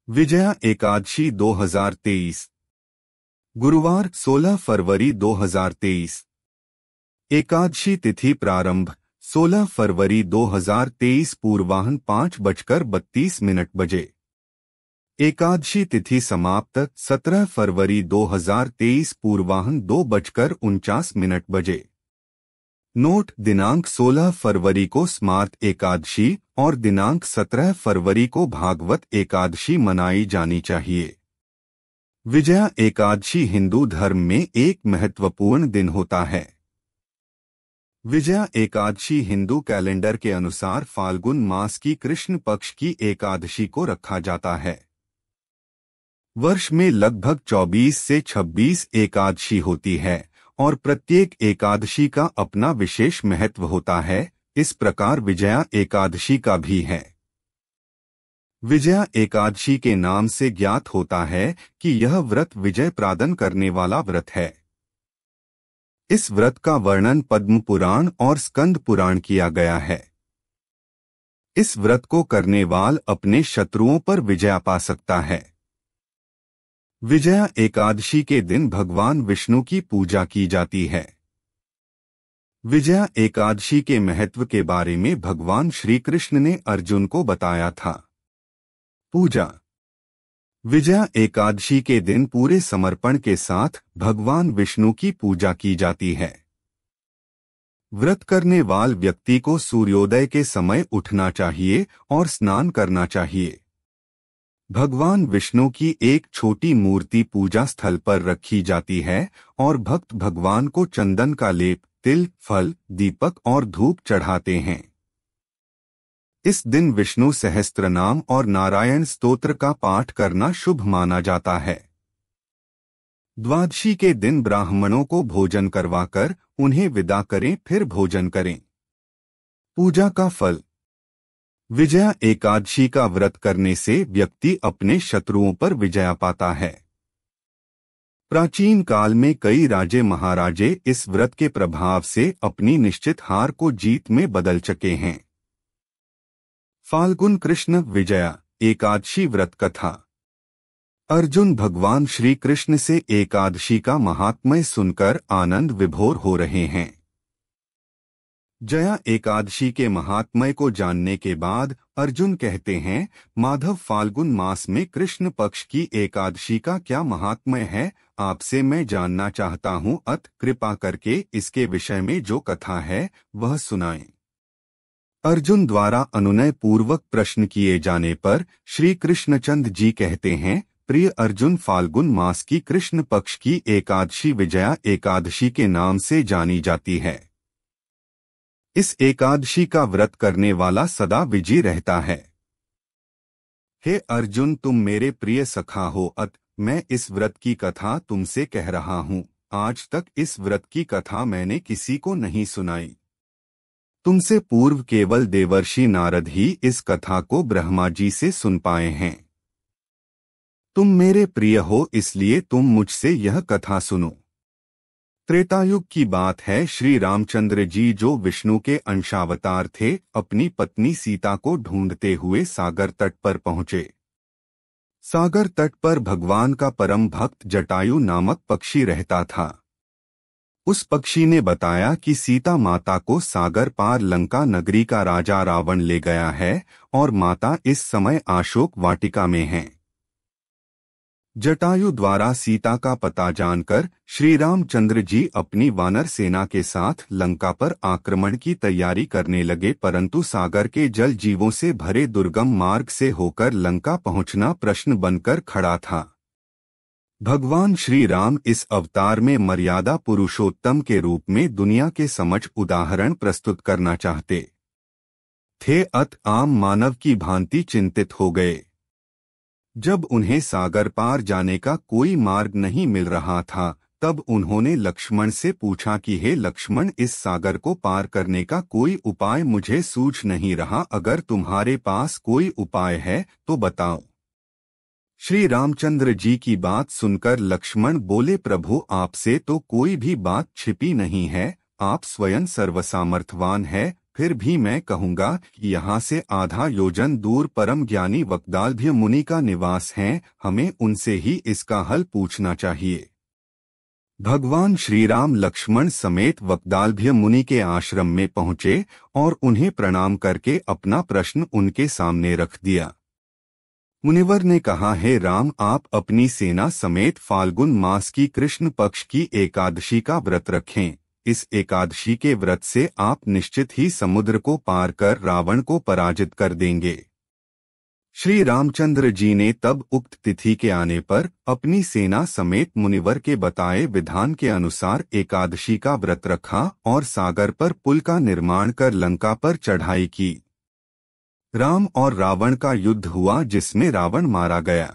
विजया एकादशी 2023 गुरुवार 16 फरवरी 2023। एकादशी तिथि प्रारंभ 16 फरवरी 2023 पूर्वाह्न 5:32 बजे। एकादशी तिथि समाप्त 17 फरवरी 2023 पूर्वाह्न 2:49 बजे। नोट: दिनांक 16 फरवरी को स्मार्त एकादशी और दिनांक 17 फरवरी को भागवत एकादशी मनाई जानी चाहिए। विजया एकादशी हिंदू धर्म में एक महत्वपूर्ण दिन होता है। विजया एकादशी हिंदू कैलेंडर के अनुसार फाल्गुन मास की कृष्ण पक्ष की एकादशी को रखा जाता है। वर्ष में लगभग 24 से 26 एकादशी होती है और प्रत्येक एकादशी का अपना विशेष महत्व होता है। इस प्रकार विजया एकादशी का भी है। विजया एकादशी के नाम से ज्ञात होता है कि यह व्रत विजय प्रदान करने वाला व्रत है। इस व्रत का वर्णन पद्म पुराण और स्कंद पुराण किया गया है। इस व्रत को करने वाला अपने शत्रुओं पर विजय पा सकता है। विजया एकादशी के दिन भगवान विष्णु की पूजा की जाती है। विजया एकादशी के महत्व के बारे में भगवान श्री कृष्ण ने अर्जुन को बताया था। पूजा: विजया एकादशी के दिन पूरे समर्पण के साथ भगवान विष्णु की पूजा की जाती है। व्रत करने वाले व्यक्ति को सूर्योदय के समय उठना चाहिए और स्नान करना चाहिए। भगवान विष्णु की एक छोटी मूर्ति पूजा स्थल पर रखी जाती है और भक्त भगवान को चंदन का लेप, तिल, फल, दीपक और धूप चढ़ाते हैं। इस दिन विष्णु सहस्त्रनाम और नारायण स्तोत्र का पाठ करना शुभ माना जाता है। द्वादशी के दिन ब्राह्मणों को भोजन करवाकर उन्हें विदा करें, फिर भोजन करें। पूजा का फल: विजया एकादशी का व्रत करने से व्यक्ति अपने शत्रुओं पर विजय पाता है। प्राचीन काल में कई राजे महाराजे इस व्रत के प्रभाव से अपनी निश्चित हार को जीत में बदल चुके हैं। फाल्गुन कृष्ण विजया एकादशी व्रत कथा। अर्जुन भगवान श्री कृष्ण से एकादशी का महात्म्य सुनकर आनंद विभोर हो रहे हैं। जया एकादशी के महात्म्य को जानने के बाद अर्जुन कहते हैं, माधव, फाल्गुन मास में कृष्ण पक्ष की एकादशी का क्या महात्म्य है, आपसे मैं जानना चाहता हूँ। अत कृपा करके इसके विषय में जो कथा है वह सुनाएं। अर्जुन द्वारा अनुनय पूर्वक प्रश्न किए जाने पर श्री कृष्णचंद्र जी कहते हैं, प्रिय अर्जुन, फाल्गुन मास की कृष्ण पक्ष की एकादशी विजया एकादशी के नाम से जानी जाती है। इस एकादशी का व्रत करने वाला सदा विजयी रहता है। हे अर्जुन, तुम मेरे प्रिय सखा हो, अत मैं इस व्रत की कथा तुमसे कह रहा हूँ। आज तक इस व्रत की कथा मैंने किसी को नहीं सुनाई। तुमसे पूर्व केवल देवर्षि नारद ही इस कथा को ब्रह्मा जी से सुन पाए हैं। तुम मेरे प्रिय हो, इसलिए तुम मुझसे यह कथा सुनो। त्रेतायुग की बात है। श्री रामचंद्र जी, जो विष्णु के अंशावतार थे, अपनी पत्नी सीता को ढूंढते हुए सागर तट पर पहुंचे। सागर तट पर भगवान का परम भक्त जटायु नामक पक्षी रहता था। उस पक्षी ने बताया कि सीता माता को सागर पार लंका नगरी का राजा रावण ले गया है और माता इस समय अशोक वाटिका में है। जटायु द्वारा सीता का पता जानकर श्री रामचंद्र जी अपनी वानर सेना के साथ लंका पर आक्रमण की तैयारी करने लगे, परंतु सागर के जल जीवों से भरे दुर्गम मार्ग से होकर लंका पहुंचना प्रश्न बनकर खड़ा था। भगवान श्री राम इस अवतार में मर्यादा पुरुषोत्तम के रूप में दुनिया के समक्ष उदाहरण प्रस्तुत करना चाहते थे, अत आम मानव की भांति चिंतित हो गए। जब उन्हें सागर पार जाने का कोई मार्ग नहीं मिल रहा था, तब उन्होंने लक्ष्मण से पूछा कि हे लक्ष्मण, इस सागर को पार करने का कोई उपाय मुझे सूझ नहीं रहा। अगर तुम्हारे पास कोई उपाय है तो बताओ। श्री रामचंद्र जी की बात सुनकर लक्ष्मण बोले, प्रभु, आपसे तो कोई भी बात छिपी नहीं है। आप स्वयं सर्वसामर्थ्यवान है, फिर भी मैं कहूँगा कि यहाँ से आधा योजन दूर परम ज्ञानी वक्दालभ्य मुनि का निवास है, हमें उनसे ही इसका हल पूछना चाहिए। भगवान श्री राम लक्ष्मण समेत वक्दालभ्य मुनि के आश्रम में पहुँचे और उन्हें प्रणाम करके अपना प्रश्न उनके सामने रख दिया। मुनिवर ने कहा, हे राम, आप अपनी सेना समेत फाल्गुन मास की कृष्ण पक्ष की एकादशी का व्रत रखें। इस एकादशी के व्रत से आप निश्चित ही समुद्र को पार कर रावण को पराजित कर देंगे। श्री रामचंद्र जी ने तब उक्त तिथि के आने पर अपनी सेना समेत मुनिवर के बताए विधान के अनुसार एकादशी का व्रत रखा और सागर पर पुल का निर्माण कर लंका पर चढ़ाई की। राम और रावण का युद्ध हुआ, जिसमें रावण मारा गया।